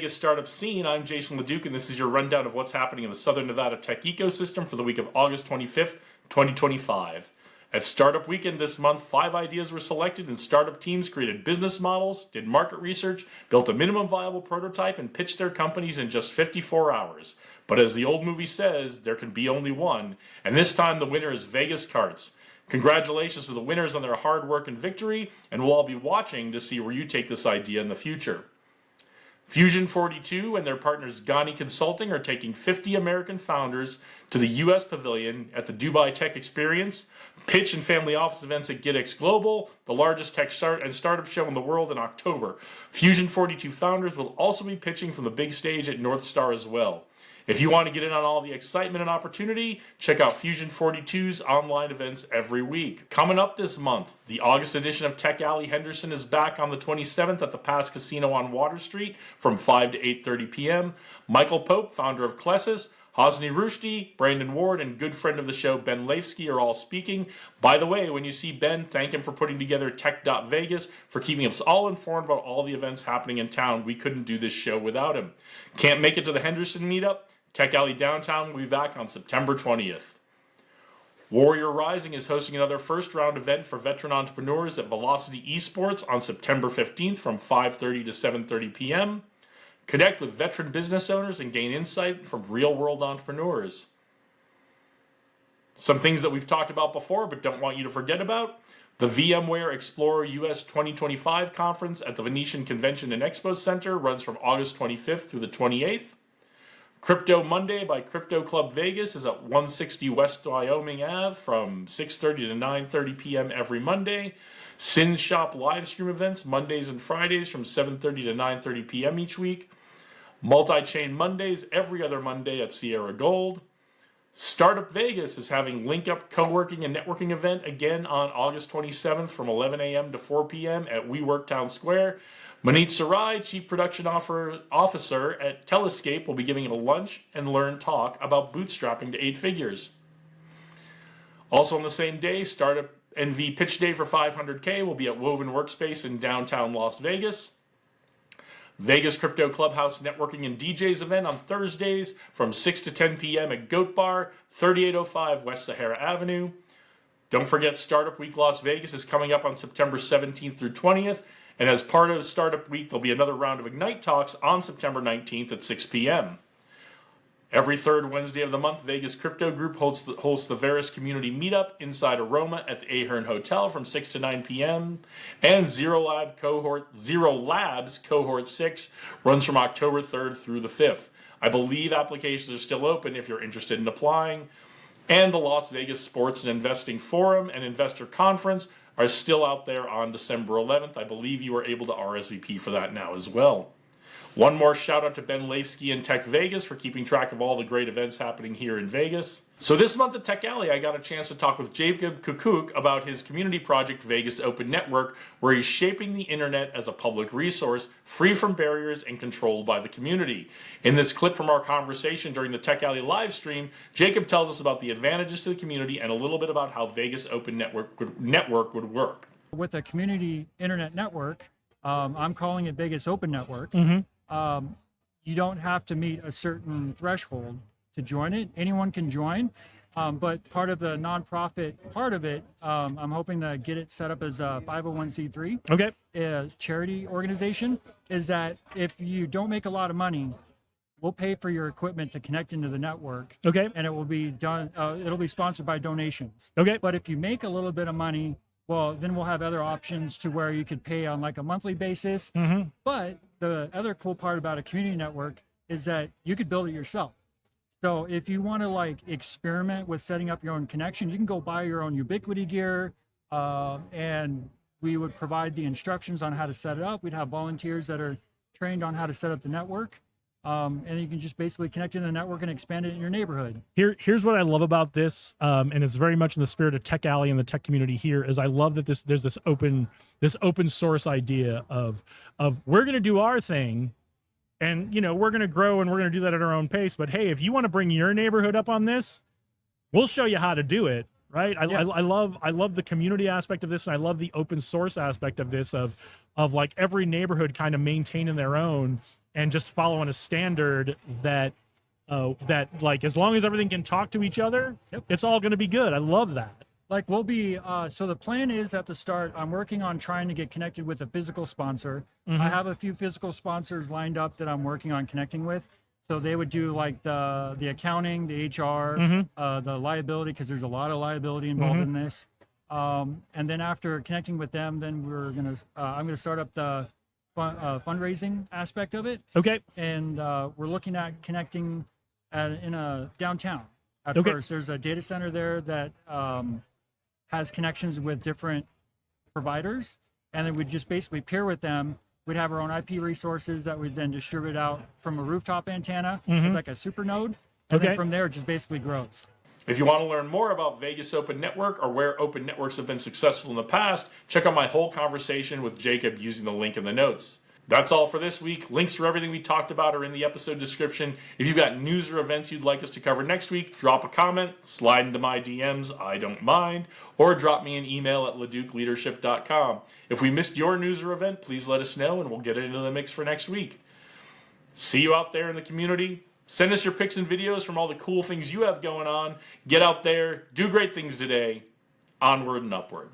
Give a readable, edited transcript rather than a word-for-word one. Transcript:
Vegas startup scene. I'm Jason LeDuc, and this is your rundown of what's happening in the Southern Nevada tech ecosystem for the week of August 25th, 2025. At Startup Weekend this month, 5 ideas were selected, and startup teams created business models, did market research, built a minimum viable prototype, and pitched their companies in just 54 hours. But as the old movie says, there can be only one, and this time the winner is Vegas Karts. Congratulations to the winners on their hard work and victory, and we'll all be watching to see where you take this idea in the future. Fusion 42 and their partners Ghani Consulting are taking 50 American founders to the U.S. Pavilion at the Dubai Tech Experience, pitch and family office events at GITEX Global, the largest tech and startup show in the world, in October. Fusion 42 founders will also be pitching from the big stage at NorthStar as well. If you want to get in on all the excitement and opportunity, check out Fusion 42's online events every week. Coming up this month, the August edition of Tech Alley Henderson is back on the 27th at the Pass Casino on Water Street from 5 to 8:30 p.m. Michael Pope, founder of Klessis, Hosni Rushdie, Brandon Ward, and good friend of the show, Ben Leifsky, are all speaking. By the way, when you see Ben, thank him for putting together Tech.Vegas, for keeping us all informed about all the events happening in town. We couldn't do this show without him. Can't make it to the Henderson meetup? Tech Alley Downtown will be back on September 20th. Warrior Rising is hosting another first-round event for veteran entrepreneurs at Velocity Esports on September 15th from 5:30 to 7:30 p.m. Connect with veteran business owners and gain insight from real-world entrepreneurs. Some things that we've talked about before but don't want you to forget about: the VMware Explorer US 2025 conference at the Venetian Convention and Expo Center runs from August 25th through the 28th. Crypto Monday by Crypto Club Vegas is at 160 West Wyoming Ave from 6:30 to 9:30 p.m. every Monday. Sin Shop live stream events Mondays and Fridays from 7:30 to 9:30 p.m. each week. Multi-Chain Mondays every other Monday at Sierra Gold. Startup Vegas is having Link Up co-working and networking event again on August 27th from 11 a.m. to 4 p.m. at WeWork Town Square. Manit Sarai, Chief Production Officer at Telescape, will be giving a lunch and learn talk about bootstrapping to 8 figures. Also on the same day, Startup NV Pitch Day for 500K will be at Woven Workspace in downtown Las Vegas. Vegas Crypto Clubhouse Networking and DJs event on Thursdays from 6 to 10 p.m. at Goat Bar, 3805 West Sahara Avenue. Don't forget, Startup Week Las Vegas is coming up on September 17th through 20th. And as part of Startup Week, there'll be another round of Ignite Talks on September 19th at 6 p.m. Every third Wednesday of the month, Vegas Crypto Group hosts the Veris Community Meetup inside Aroma at the Ahern Hotel from 6 to 9 p.m. And Zero Labs Cohort 6 runs from October 3rd through the 5th. I believe applications are still open if you're interested in applying. And the Las Vegas Sports and Investing Forum and Investor Conference are still out there on December 11th. I believe you are able to RSVP for that now as well. One more shout out to Ben Leifsky and Tech Vegas for keeping track of all the great events happening here in Vegas. So this month at Tech Alley, I got a chance to talk with Jacob Kukuk about his community project, Vegas Open Network, where he's shaping the internet as a public resource, free from barriers and controlled by the community. In this clip from our conversation during the Tech Alley live stream, Jacob tells us about the advantages to the community and a little bit about how Vegas Open Network would work. With a community internet network, I'm calling it Vegas Open Network. You don't have to meet a certain threshold to join it. Anyone can join, but part of the nonprofit part of it, I'm hoping to get it set up as a 501c3, a charity organization, is that if you don't make a lot of money, we'll pay for your equipment to connect into the network. And it will be done. It'll be sponsored by donations. But if you make a little bit of money, well, then we'll have other options to where you could pay on like a monthly basis. But the other cool part about a community network is that you could build it yourself. So if you want to like experiment with setting up your own connection, you can go buy your own Ubiquity gear, and we would provide the instructions on how to set it up. We'd have volunteers that are trained on how to set up the network. And you can just basically connect in the network and expand it in your neighborhood. Here's what I love about this, and it's very much in the spirit of Tech Alley and the tech community here, is I love that there's this open source idea of we're going to do our thing, and we're going to grow and we're going to do that at our own pace. But hey, if you want to bring your neighborhood up on this, we'll show you how to do it. Right. I love the community aspect of this, and I love the open source aspect of this, of like every neighborhood kind of maintaining their own and just following a standard that that like as long as everything can talk to each other, it's all going to be good. I love that. Like we'll be, so the plan is at the start, I'm working on trying to get connected with a physical sponsor. I have a few physical sponsors lined up that I'm working on connecting with. So they would do like the accounting, the HR, the liability, because there's a lot of liability involved in this. And then after connecting with them, then I'm gonna start up the fundraising aspect of it. Okay. And we're looking at connecting in a downtown. At first, there's a data center there that has connections with different providers, and then we'd just basically peer with them. We'd have our own IP resources that we'd then distribute out from a rooftop antenna. It's like a super node, and then from there it just basically grows. If you want to learn more about Vegas Open Network or where open networks have been successful in the past, check out my whole conversation with Jacob using the link in the notes. That's all for this week. Links for everything we talked about are in the episode description. If you've got news or events you'd like us to cover next week, drop a comment, slide into my DMs, I don't mind, or drop me an email at leducleadership.com. If we missed your news or event, please let us know and we'll get it into the mix for next week. See you out there in the community. Send us your pics and videos from all the cool things you have going on. Get out there, do great things today. Onward and upward.